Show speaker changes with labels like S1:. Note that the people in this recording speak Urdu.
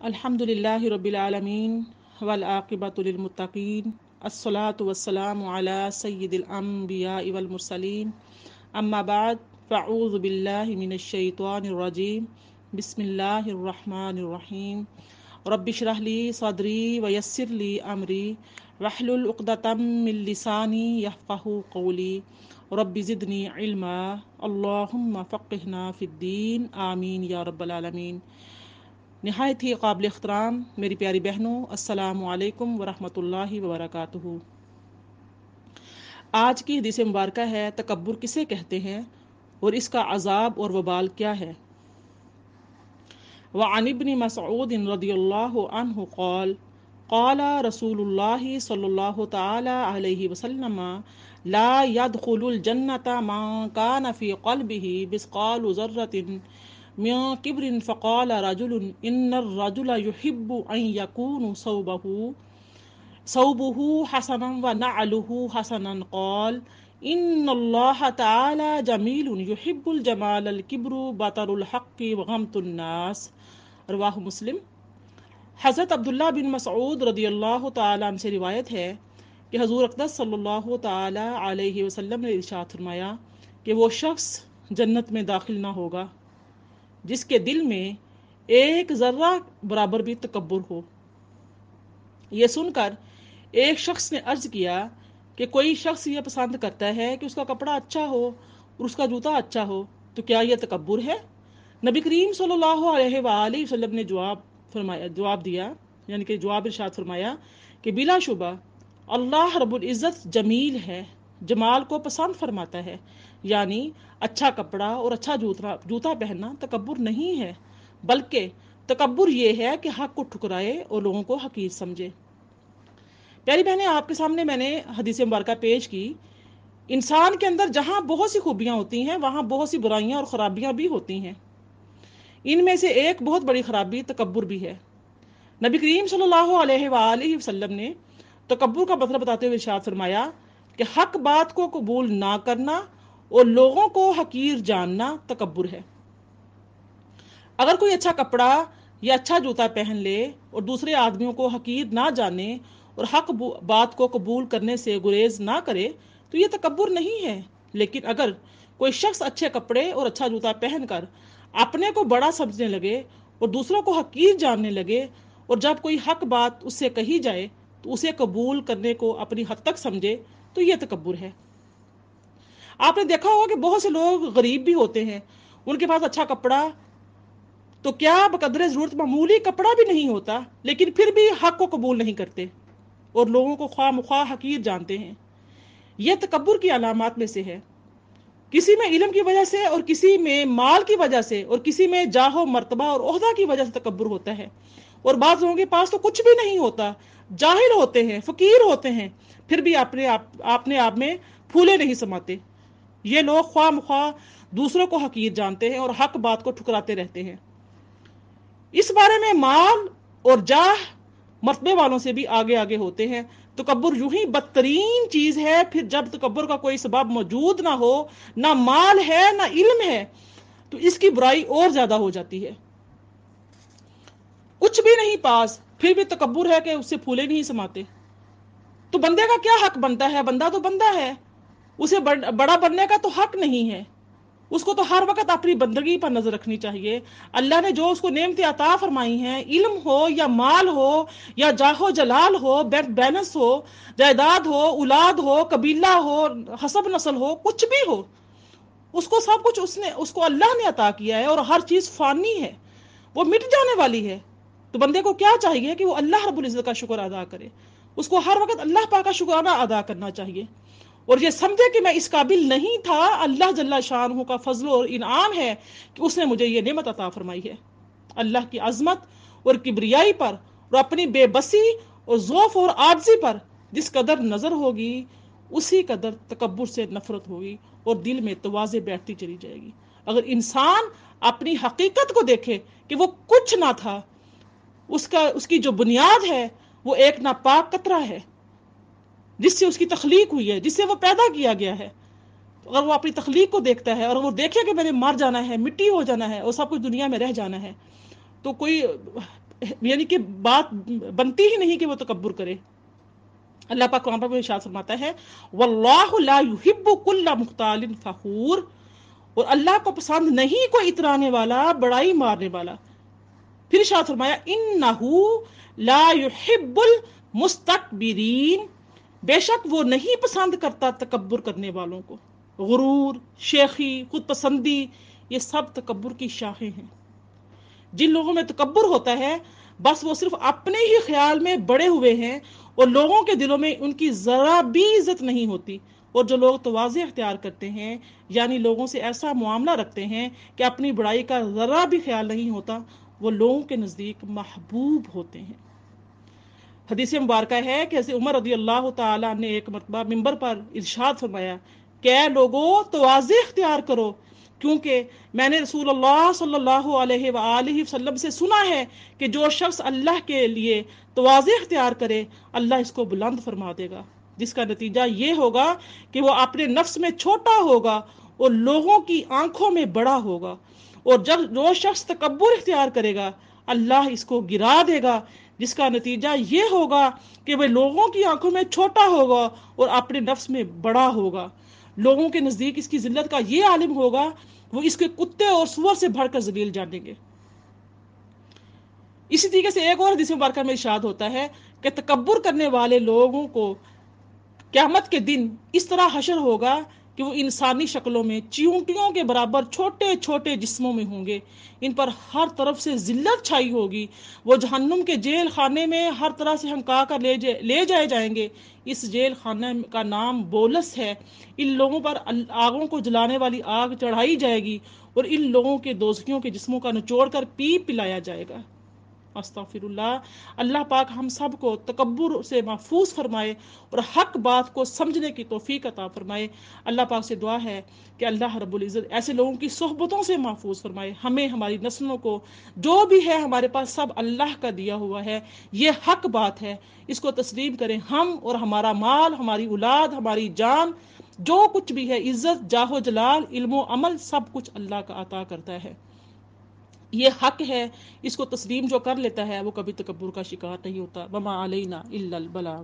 S1: الحمدللہ رب العالمین والعاقبۃ للمتقین الصلاۃ والسلام علی سید الانبیاء والمرسلین اما بعد فاعوذ باللہ من الشیطان الرجیم بسم اللہ الرحمن الرحیم رب اشرح لی صدری ویسر لی امری واحلل عقدۃ من لسانی یفقہوا قولی رب زدنی علما اللہم فقہنا فی الدین آمین یا رب العالمین۔ نہایت ہی قابل احترام میری پیاری بہنوں، السلام علیکم ورحمۃ اللہ وبرکاتہ۔ آج کی حدیث مبارکہ ہے تکبر کسے کہتے ہیں اور اس کا عذاب اور وبال کیا ہے۔ وعن ابن مسعود رضی اللہ عنہ قال قال رسول اللہ صلی اللہ تعالی علیہ وسلم لا يدخل الجنة من كان في قلبه مثقال ذرة من کبر فقال رجل ان الرجل يحب ان يكون ثوبه حسنا ونعله حسنا قال ان الله تعالى جميل يحب الجمال الكبر بطر الحق وغمط الناس، رواہ مسلم۔ حضرت عبداللہ بن مسعود رضی اللہ تعالی عنہ سے روایت ہے کہ حضور اقدس صلی اللہ تعالی علیہ وسلم نے ارشاد فرمایا کہ وہ شخص جنت میں داخل نہ ہوگا جس کے دل میں ایک ذرہ برابر بھی تکبر ہو۔ یہ سن کر ایک شخص نے عرض کیا کہ کوئی شخص یہ پسند کرتا ہے کہ اس کا کپڑا اچھا ہو اور اس کا جوتا اچھا ہو، تو کیا یہ تکبر ہے؟ نبی کریم صلی اللہ علیہ وآلہ وسلم نے جواب دیا، یعنی کہ جواب ارشاد فرمایا کہ بلا شبہ اللہ رب العزت جمیل ہے، جمال کو پسند فرماتا ہے، یعنی اچھا کپڑا اور اچھا جوتا پہننا تکبر نہیں ہے، بلکہ تکبر یہ ہے کہ حق کو ٹھکرائے اور لوگوں کو حقیر سمجھے۔ پیاری بہنیں، آپ کے سامنے میں نے حدیث مبارکہ پیش کی۔ انسان کے اندر جہاں بہت سی خوبیاں ہوتی ہیں وہاں بہت سی برائیاں اور خرابیاں بھی ہوتی ہیں۔ ان میں سے ایک بہت بڑی خرابی تکبر بھی ہے۔ نبی کریم صلی اللہ علیہ وآلہ وسلم نے تکبر کا مطلب بتاتے ہوئے ارشاد فرمایا کہ حق بات کو قبول نہ کرنا اور لوگوں کو حقیر جاننا تکبر ہے۔ اگر کوئی اچھا کپڑا یا اچھا جوتا پہن لے اور دوسرے آدمیوں کو حقیر نہ جانے اور حق بات کو قبول کرنے سے گریز نہ کرے تو یہ تکبر نہیں ہے، لیکن اگر کوئی شخص اچھے کپڑے اور اچھا جوتا پہن کر اپنے کو بڑا سمجھنے لگے اور دوسروں کو حقیر جاننے لگے اور جب کوئی حق بات اس سے کہی جائے تو اسے قبول کرنے کو اپنی حد تک سمجھے تو یہ تکبر ہے۔ آپ نے دیکھا ہوگا کہ بہت سے لوگ غریب بھی ہوتے ہیں، ان کے پاس اچھا کپڑا تو کیا بقدر ضرورت معمولی کپڑا بھی نہیں ہوتا، لیکن پھر بھی حق کو قبول نہیں کرتے اور لوگوں کو خواہ مخواہ حقیر جانتے ہیں۔ یہ تکبر کی علامات میں سے ہے۔ کسی میں علم کی وجہ سے اور کسی میں مال کی وجہ سے اور کسی میں جاہ و مرتبہ اور عہدہ کی وجہ سے تکبر ہوتا ہے، اور بعض لوگوں کے پاس تو کچھ بھی نہیں ہوتا، جاہل ہوتے ہیں، فقیر ہوتے ہیں، پھر بھی اپنے آپ میں پھولے نہیں سماتے۔ یہ لوگ خواہ مخواہ دوسروں کو حقیر جانتے ہیں اور حق بات کو ٹھکراتے رہتے ہیں۔ اس بارے میں مال اور جاہ مرتبے والوں سے بھی آگے ہوتے ہیں۔ تکبر یوں ہی بدترین چیز ہے، پھر جب تکبر کا کوئی سبب موجود نہ ہو، نہ مال ہے نہ علم ہے، تو اس کی برائی اور زیادہ ہو جاتی ہے۔ کچھ بھی نہیں پاس، پھر بھی تکبر ہے کہ اس سے پھولے نہیں سماتے۔ تو بندے کا کیا حق بنتا ہے؟ بندہ تو بندہ ہے، اسے بڑا بننے کا تو حق نہیں ہے۔ اس کو تو ہر وقت اپنی بندگی پر نظر رکھنی چاہیے۔ اللہ نے جو اس کو نعمتیں عطا فرمائی ہیں، علم ہو یا مال ہو یا جاہ و جلال ہو، بینک بیلنس ہو، جائیداد ہو، اولاد ہو، قبیلہ ہو، حسب نسل ہو، کچھ بھی ہو، اس کو سب کچھ اس کو اللہ نے عطا کیا ہے، اور ہر چیز فانی ہے، وہ مٹ جانے والی ہے۔ تو بندے کو کیا چاہیے کہ وہ اللہ رب العزت کا شکر ادا کرے، اس کو ہر وقت اللہ پاک کا شکرانہ ادا کرنا چاہیے، اور یہ سمجھے کہ میں اس قابل نہیں تھا، اللہ جل شانہ کا فضل اور انعام ہے کہ اس نے مجھے یہ نعمت عطا فرمائی ہے۔ اللہ کی عظمت اور کبریائی پر اور اپنی بے بسی اور ضعف اور عاجزی پر جس قدر نظر ہوگی، اسی قدر تکبر سے نفرت ہوگی اور دل میں تواضع بیٹھتی چلی جائے گی۔ اگر انسان اپنی حقیقت کو دیکھے کہ وہ کچھ نہ تھا، اس کی جو بنیاد ہے وہ ایک ناپاک قطرہ ہے جس سے اس کی تخلیق ہوئی ہے، جس سے وہ پیدا کیا گیا ہے۔ اگر وہ اپنی تخلیق کو دیکھتا ہے اور وہ دیکھے کہ میں نے مر جانا ہے، مٹی ہو جانا ہے اور سب کچھ دنیا میں رہ جانا ہے، تو کوئی یعنی کہ بات بنتی ہی نہیں کہ وہ تکبر کرے۔ اللہ پاک قرآن پر ارشاد فرماتا ہے واللہ لا یحب کل مختال فخور، اور اللہ کو پسند نہیں کوئی اترانے والا، بڑائی مارنے والا۔ پھر ارشاد فرمایا انہو لا یحب المستکبرین، بے شک وہ نہیں پسند کرتا تکبر کرنے والوں کو۔ غرور، شیخی، خود پسندی، یہ سب تکبر کی شاخیں ہیں۔ جن لوگوں میں تکبر ہوتا ہے بس وہ صرف اپنے ہی خیال میں بڑے ہوئے ہیں اور لوگوں کے دلوں میں ان کی ذرا بھی عزت نہیں ہوتی۔ اور جو لوگ تواضع اختیار کرتے ہیں یعنی لوگوں سے ایسا معاملہ رکھتے ہیں کہ اپنی بڑائی کا ذرا بھی خیال نہیں ہوتا، وہ لوگوں کے نزدیک محبوب ہوتے ہیں۔ حدیث مبارکہ ہے کہ حضرت عمر رضی اللہ تعالیٰ نے ایک مرتبہ منبر پر ارشاد فرمایا کہ اے لوگوں تواضع اختیار کرو، کیونکہ میں نے رسول اللہ صلی اللہ علیہ وآلہ وسلم سے سنا ہے کہ جو شخص اللہ کے لیے تواضع اختیار کرے اللہ اس کو بلند فرما دے گا، جس کا نتیجہ یہ ہوگا کہ وہ اپنے نفس میں چھوٹا ہوگا اور لوگوں کی آنکھوں میں بڑا ہوگا، اور جب جو شخص تکبر اختیار کرے گا اللہ اس کو گرا دے گا، جس کا نتیجہ یہ ہوگا کہ وہ لوگوں کی آنکھوں میں چھوٹا ہوگا اور اپنے نفس میں بڑا ہوگا۔ لوگوں کے نزدیک اس کی ذلت کا یہ عالم ہوگا وہ اس کے کتے اور سور سے بڑھ کر ذلیل جانیں گے۔ اسی طریقے سے ایک اور حدیث مبارکہ میں ارشاد ہوتا ہے کہ تکبر کرنے والے لوگوں کو قیامت کے دن اس طرح حشر ہوگا کہ وہ انسانی شکلوں میں چیونٹیوں کے برابر چھوٹے چھوٹے جسموں میں ہوں گے، ان پر ہر طرف سے ذلت چھائی ہوگی، وہ جہنم کے جیل خانے میں ہر طرح سے ہمکا کر لے جائے جائیں گے۔ اس جیل خانے کا نام بولس ہے۔ ان لوگوں پر آگوں کو جلانے والی آگ چڑھائی جائے گی اور ان لوگوں کے دوزخیوں کے جسموں کا نچوڑ کر پلایا جائے گا۔ استغفر اللہ۔ اللہ پاک ہم سب کو تکبر سے محفوظ فرمائے اور حق بات کو سمجھنے کی توفیق عطا فرمائے۔ اللہ پاک سے دعا ہے کہ اللہ رب العزت ایسے لوگوں کی صحبتوں سے محفوظ فرمائے، ہمیں ہماری نسلوں کو جو بھی ہے ہمارے پاس سب اللہ کا دیا ہوا ہے، یہ حق بات ہے، اس کو تسلیم کریں۔ ہم اور ہمارا مال، ہماری اولاد، ہماری جان، جو کچھ بھی ہے، عزت، جاہ و جلال، علم و عمل، سب کچھ اللہ کا عطا کرتا ہے، یہ حق ہے۔ اس کو تسلیم جو کر لیتا ہے وہ کبھی تکبر کا شکار نہیں ہوتا۔ وما علینا الا البلاغ۔